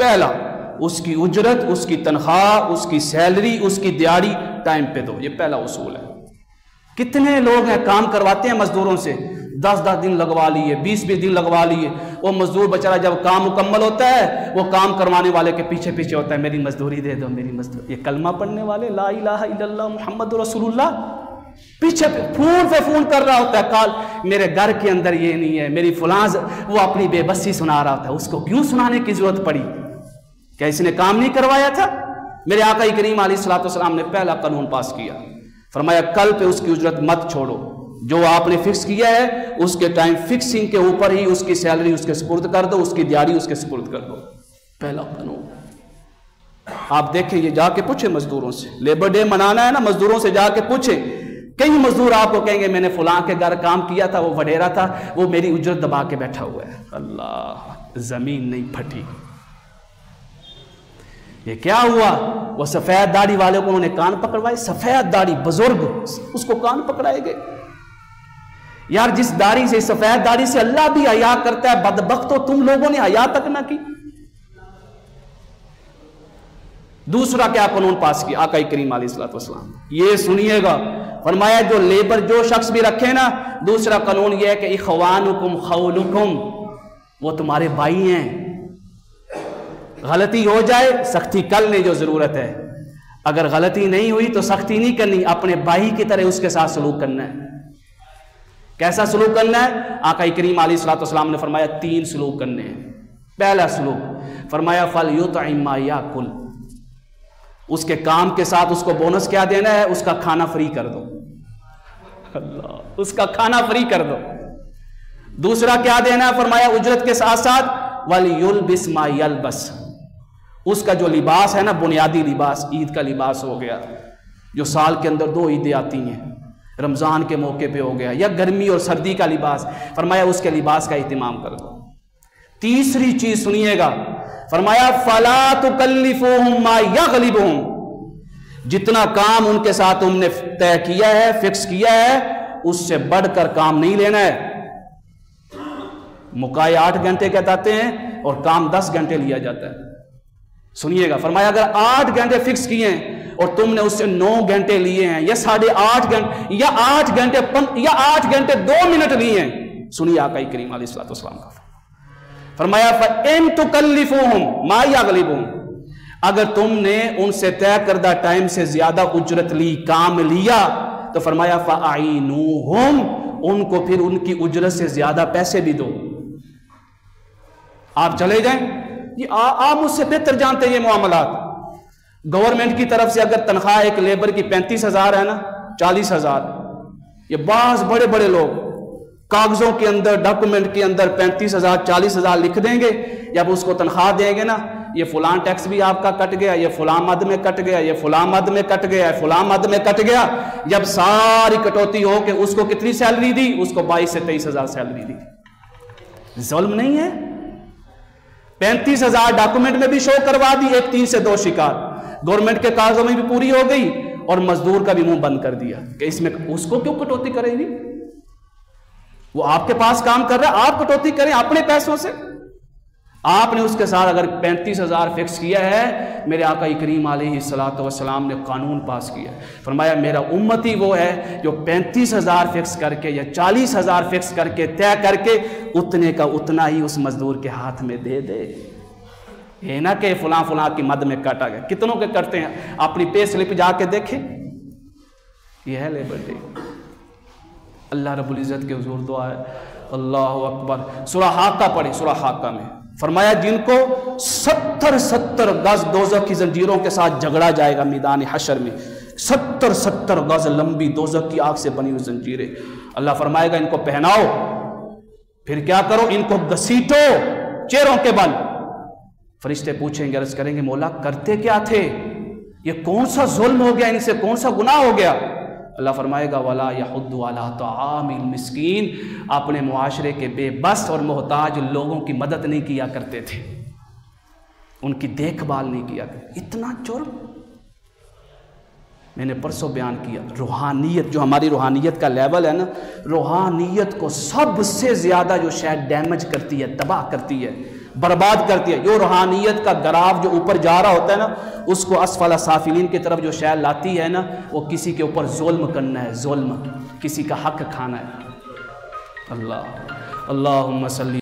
پہلا اس کی اجرت، اس کی تنخواہ، اس کی سیلری، اس کی دیہڑی ٹائم پہ دو، یہ پہلا اصول ہے۔ کتنے لوگ ہیں کام کرواتے ہیں مزدوروں سے، 10 دن لگوا لیے، 20 دن لگوا لیے، وہ مزدور بیچارہ جب کام مکمل ہوتا ہے وہ کام کروانے والے کے پیچھے پیچھے ہوتا ہے، میری مزدوری دے دو، میری مزدوری۔ یہ کلمہ پڑھنے والے لا الہ الا اللہ محمد رسول اللہ پیچھے فون پہ فون کر رہا ہوتا ہے، کال میرے گھر کے اندر یہ نہیں ہے، میری فلاں، وہ اپنی بے بسی سنا رہا ہوتا ہے۔ اس کو کیوں سنانے کی ضرورت پڑی؟ کیا اس نے کام نہیں کروایا تھا؟ میرے آقا کریم علیہ الصلوۃ والسلام نے پہلا قانون پاس کیا، فرمایا کل پہ اس کی اجرت مت چھوڑو، جو آپ نے فکس کیا ہے اس کے ٹائم فکسنگ کے اوپر ہی اس کی سیلری اس کے سپرد کر دو، اس کی دیہڑی اس کے سپرد کر دو، پہلا قانون۔ آپ دیکھیں، یہ جا کے پوچھیں مزدوروں سے، لیبر ڈے منانا ہے نا، مزدوروں سے جا کے پوچھیں، کئی مزدور آپ کو کہیں گے میں نے فلاں کے گھر کام کیا تھا، وہ وڈیرا تھا، وہ میری اجرت دبا کے بیٹھا ہوا ہے۔ اللہ، زمین نہیں پھٹی۔ یہ کیا ہوا؟ وہ سفید داڑھی والے کو انہوں نے کان پکڑوائے، سفید داڑھی بزرگ، اس کو کان پکڑائے گئے۔ یار جس داڑھی سے، سفید داڑھی سے اللہ بھی حیا کرتا ہے، بدبختو تم لوگوں نے حیا تک نہ کی۔ دوسرا کیا قانون پاس کیا آقا کریم علیہ الصلوۃ والسلام؟ یہ سنیے گا، فرمایا جو لیبر جو شخص بھی رکھے نا، دوسرا قانون یہ ہے کہ اخوانکم خولکم، وہ تمہارے بھائی ہیں، غلطی ہو جائے سختی کر لیں جو ضرورت ہے، اگر غلطی نہیں ہوئی تو سختی نہیں کرنی، اپنے بھائی کی طرح اس کے ساتھ سلوک کرنا ہے۔ کیسا سلوک کرنا ہے؟ آقا کریم علیہ الصلوۃ والسلام نے فرمایا 3 سلوک کرنے ہیں۔ پہلا سلوک فرمایا فَلْيُطْعِمْ مَا يَأْكُلْ، اس کے کام کے ساتھ اس کو بونس کیا دینا ہے؟ اس کا کھانا فری کر دو۔ اللہ، اس کا کھانا فری کر دو۔ دوسرا کیا دینا ہے؟ فرمایا اجرت کے ساتھ ساتھ وَلْيُلْبِسْ مَا يَلْبَسْ، اس کا جو لباس ہے نا، بنیادی لباس، عید کا لباس ہو گیا، جو سال کے اندر 2 عیدیں آتی ہیں، رمضان کے موقع پہ ہو گیا، یا گرمی اور سردی کا لباس، فرمایا اس کے لباس کا اہتمام کر دو۔ تیسری چیز سنیے گا، فرمایا فَلَا تُكَلِّفُوهُمْ مَا يَغْلِبُهُمْ، جتنا کام ان کے ساتھ تم نے طے کیا ہے، فکس کیا ہے، اس سے بڑھ کر کام نہیں لینا ہے۔ مکائے 8 گھنٹے کہتے ہیں اور کام 10 گھنٹے لیا جاتا ہے۔ سنیے گا، فرمایا اگر 8 گھنٹے فکس کیے ہیں اور تم نے اس سے 9 گھنٹے لیے ہیں، یا 8.5 گھنٹے، یا 8 گھنٹے یا 8 گھنٹے 2 منٹ لیے ہیں، سنیے آقا کریم علیہ الصلوۃ والسلام کا فرمایا فَإِن تُكَلِّفُوهُمْ مَا يَغْلِبُهُمْ، اگر تم نے ان سے طے کردہ ٹائم سے زیادہ اجرت لی، کام لیا، تو فرمایا فَأَعِينُوهُمْ، ان کو پھر ان کی اجرت سے زیادہ پیسے بھی دو۔ آپ چلے جائیں، یہ آپ مجھ سے بہتر جانتے ہیں یہ معاملات۔ گورنمنٹ کی طرف سے اگر تنخواہ ایک لیبر کی 35,000 ہے نا، 40,000، یہ بعض بڑے بڑے لوگ کاغذوں کے اندر، ڈاکومنٹ کے اندر 35,000 40,000 لکھ دیں گے، جب اس کو تنخواہ دیں گے نا، یہ فلاں ٹیکس بھی آپ کا کٹ گیا، یہ فلاں مد میں کٹ گیا، یہ فلاں مد میں کٹ گیا، فلاں مد میں کٹ گیا، جب ساری کٹوتی ہو کے اس کو کتنی سیلری دی؟ اس کو 22 سے 23,000 سیلری دی۔ ظلم نہیں ہے؟ 35,000 ڈاکومنٹ میں بھی شو کروا دی، ایک 3 سے 2 شکار، گورنمنٹ کے کاغذوں میں بھی پوری ہو گئی، اور مزدور کا بھی منہ بند کر دیا کہ اس میں اس کو کیوں کٹوتی کرے گی؟ وہ آپ کے پاس کام کر رہا ہے، آپ کٹوتی کریں اپنے پیسوں سے۔ آپ نے اس کے ساتھ اگر 35,000 فکس کیا ہے، میرے آقا کریم علیہ الصلوۃ والسلام نے قانون پاس کیا، فرمایا میرا امتی وہ ہے جو 35,000 فکس کر کے یا 40,000 فکس کر کے طے کر کے اتنے کا اتنا ہی اس مزدور کے ہاتھ میں دے دے، یہ نہ کہ فلاں فلاں کی مد میں کٹا گیا۔ کتنوں کے کرتے ہیں؟ اپنی پے سلپ جا کے دیکھیں، یہ ہے لیبر ڈے۔ اللہ رب العزت کے حضور دعا ہے، اللہ اکبر۔ سورہ حاقہ پڑھیں، سورہ حاقہ میں فرمایا جن کو 70 گز دوزخ کی زنجیروں کے ساتھ جھگڑا جائے گا میدان حشر میں، 70 گز لمبی دوزخ کی آگ سے بنی ہوئی زنجیریں، اللہ فرمائے گا ان کو پہناؤ، پھر کیا کرو؟ ان کو گھسیٹو چہروں کے بل۔ فرشتے پوچھیں گے، عرض کریں گے مولا کرتے کیا تھے؟ یہ کون سا ظلم ہو گیا ان سے، کون سا گناہ ہو گیا؟ اللہ فرمائے گا وَلَا يَحُضُّ عَلَىٰ طَعَامِ الْمِسْكِينِ، اپنے معاشرے کے بے بس اور محتاج لوگوں کی مدد نہیں کیا کرتے تھے، ان کی دیکھ بھال نہیں کیا کرتے۔ اتنا جرم! میں نے پرسوں بیان کیا، روحانیت جو ہماری روحانیت کا لیول ہے نا، روحانیت کو سب سے زیادہ جو شاید ڈیمیج کرتی ہے، تباہ کرتی ہے، برباد کرتی ہے. جو روحانیت کا گراف جو اوپر جا رہا ہوتا ہے نا، اس کو اسفل سافلین کی طرف جو شے لاتی ہے نا، وہ کسی کے اوپر ظلم کرنا ہے، ظلم، کسی کا حق کھانا ہے. اللہ اللہم صلی